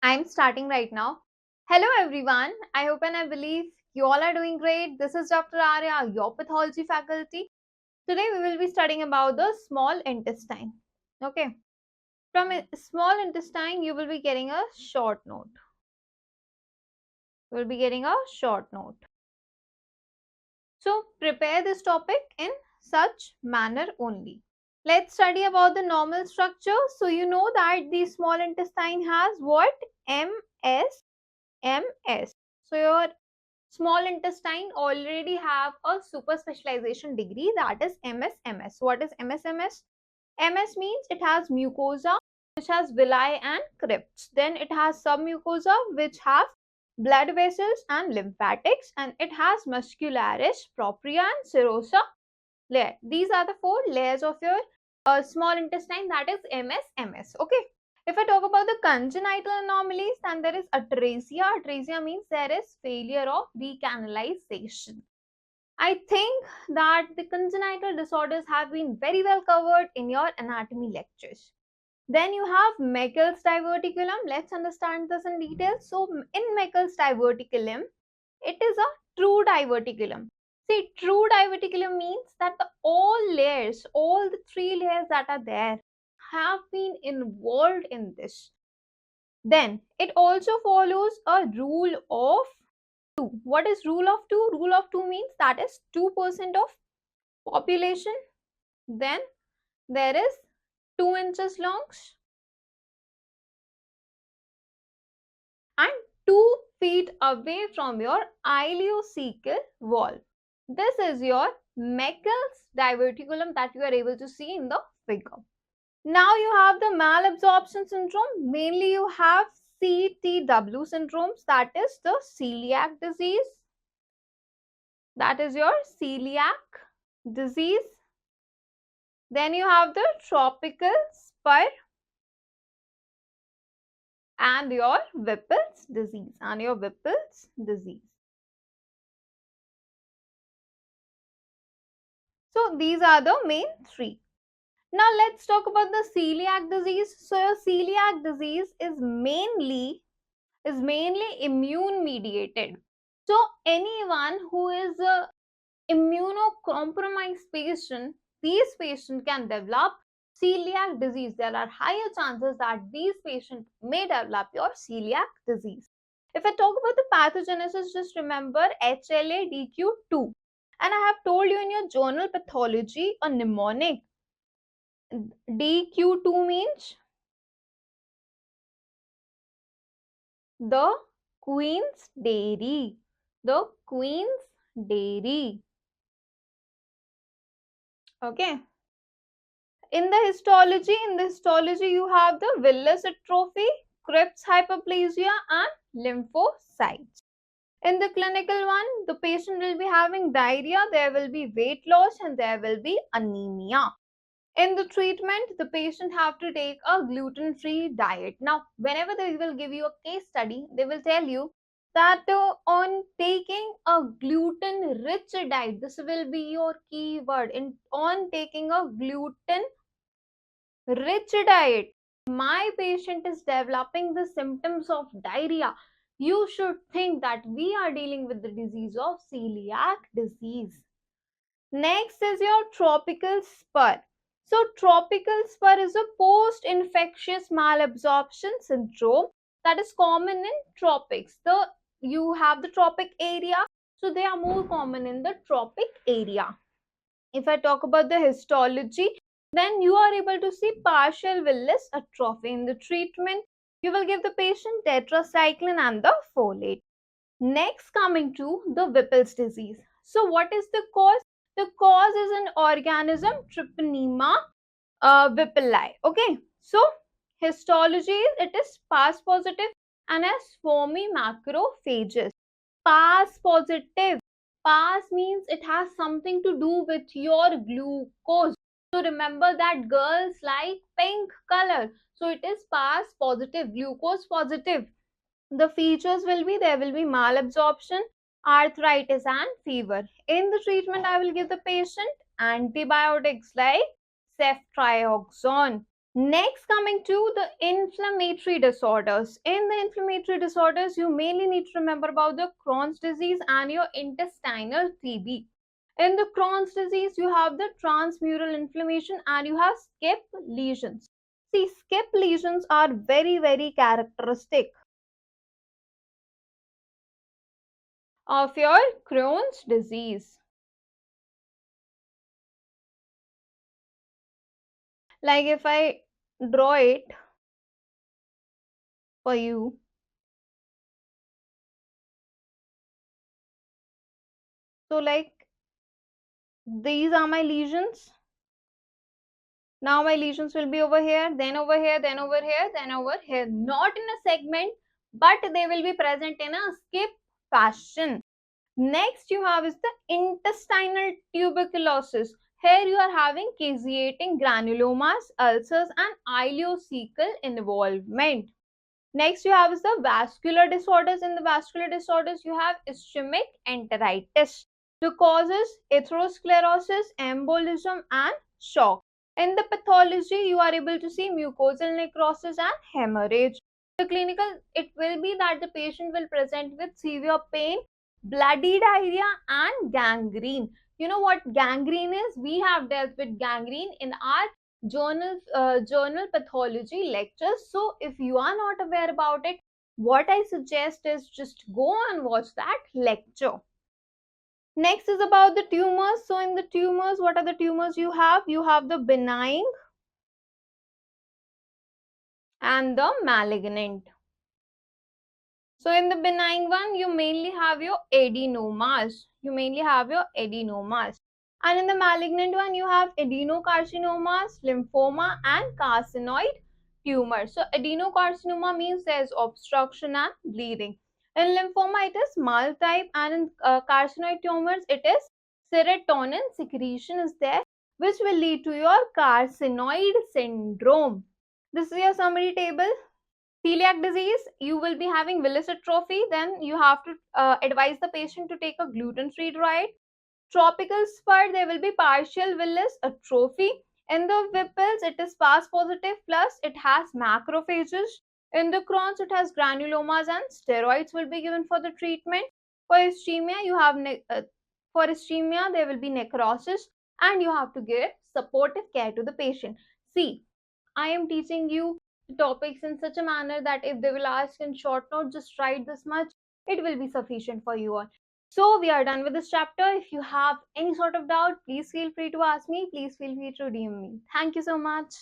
I'm starting right now. Hello everyone. I hope and I believe you all are doing great. This is Dr. Arya, your pathology faculty. Today we will be studying about the small intestine. Okay. From a small intestine, you will be getting a short note. You will be getting a short note. So prepare this topic in such manner only. Let's study about the normal structure. So you know that the small intestine has what? MS. So your small intestine already have a super specialization degree, that is MS. What is MS? MS means it has mucosa which has villi and crypts. Then it has submucosa which have blood vessels and lymphatics, and it has muscularis, propria and serosa layer. These are the four layers of your small intestine, that is MS. Okay. If I talk about the congenital anomalies, then there is atresia. Atresia means there is failure of recanalization. I think that the congenital disorders have been very well covered in your anatomy lectures. Then you have Meckel's diverticulum. Let's understand this in detail. So in Meckel's diverticulum, it is a true diverticulum. See, true diverticulum means that all the three layers that are there have been involved in this. Then it also follows a rule of 2. What is rule of 2? Rule of 2 means that is 2% of population. Then there is 2 inches long and 2 feet away from your ileocecal wall. This is your Meckel's diverticulum that you are able to see in the figure. Now you have the malabsorption syndrome. Mainly you have CTW syndromes, that is the celiac disease. That is your celiac disease. Then you have the tropical spur and your Whipple's disease. So these are the main 3. Now let's talk about the celiac disease. So your celiac disease is mainly immune mediated. So anyone who is a immunocompromised patient, these patients can develop celiac disease. There are higher chances that these patients may develop your celiac disease. If I talk about the pathogenesis, just remember HLA-DQ2. And I have told you in your journal pathology, a mnemonic. DQ2 means the Queen's Dairy. The Queen's Dairy. Okay. In the histology, you have the villus atrophy, crypts hyperplasia and lymphocytes. In the clinical one, the patient will be having diarrhea, there will be weight loss and there will be anemia. In the treatment, the patient have to take a gluten-free diet. Now, whenever they will give you a case study, they will tell you that on taking a gluten-rich diet, this will be your keyword. On taking a gluten-rich diet, my patient is developing the symptoms of diarrhea. You should think that we are dealing with the disease of celiac disease. Next is your tropical spur. So tropical spur is a post-infectious malabsorption syndrome that is common in tropics. You have the tropic area, so they are more common in the tropic area. If I talk about the histology, then you are able to see partial villus atrophy. In the treatment, you will give the patient tetracycline and the folate. Next, coming to the Whipple's disease. So what is the cause? The cause is an organism, 𝗵𝗵 Okay, so histology, it is PAS positive and has foamy macrophages. PAS positive. PAS means it has something to do with your glucose. So remember that girls like pink color. So it is PAS positive, glucose positive. The features will be, there will be malabsorption, arthritis and fever. In the treatment, I will give the patient antibiotics like ceftriaxone. Next, coming to the inflammatory disorders. In the inflammatory disorders, you mainly need to remember about the Crohn's disease and your intestinal TB. In the Crohn's disease, you have the transmural inflammation and you have skip lesions. See, skip lesions are very, very characteristic of your Crohn's disease. Like if I draw it for you, so like these are my lesions. Now my lesions will be over here, then over here, then over here, then over here. Not in a segment, but they will be present in a skip fashion. Next you have is the intestinal tuberculosis. Here you are having caseating granulomas, ulcers and ileocecal involvement. Next you have is the vascular disorders. In the vascular disorders you have ischemic enteritis. The causes atherosclerosis, embolism and shock. In the pathology you are able to see mucosal necrosis and hemorrhage. The clinical, it will be that the patient will present with severe pain, bloody diarrhea and gangrene. You know what gangrene is? We have dealt with gangrene in our journal pathology lectures. So if you are not aware about it, what I suggest is just go and watch that lecture. Next is about the tumors. So in the tumors, what are the tumors you have? You have the benign and the malignant. So in the benign one, you mainly have your adenomas. And in the malignant one, you have adenocarcinomas, lymphoma and carcinoid tumors. So adenocarcinoma means there's obstruction and bleeding. In lymphoma, it is mild type, and in carcinoid tumors, it is serotonin secretion is there, which will lead to your carcinoid syndrome. This is your summary table. Celiac disease, you will be having villus atrophy, then you have to advise the patient to take a gluten-free diet. Tropical spur, there will be partial villus atrophy. In the Whipples, it is PAS positive plus it has macrophages. In the Crohn's, it has granulomas and steroids will be given for the treatment. For ischemia, you have there will be necrosis and you have to give supportive care to the patient. See, I am teaching you topics in such a manner that if they will ask in short note, just write this much, it will be sufficient for you all. So we are done with this chapter. If you have any sort of doubt, please feel free to ask me. Please feel free to DM me. Thank you so much.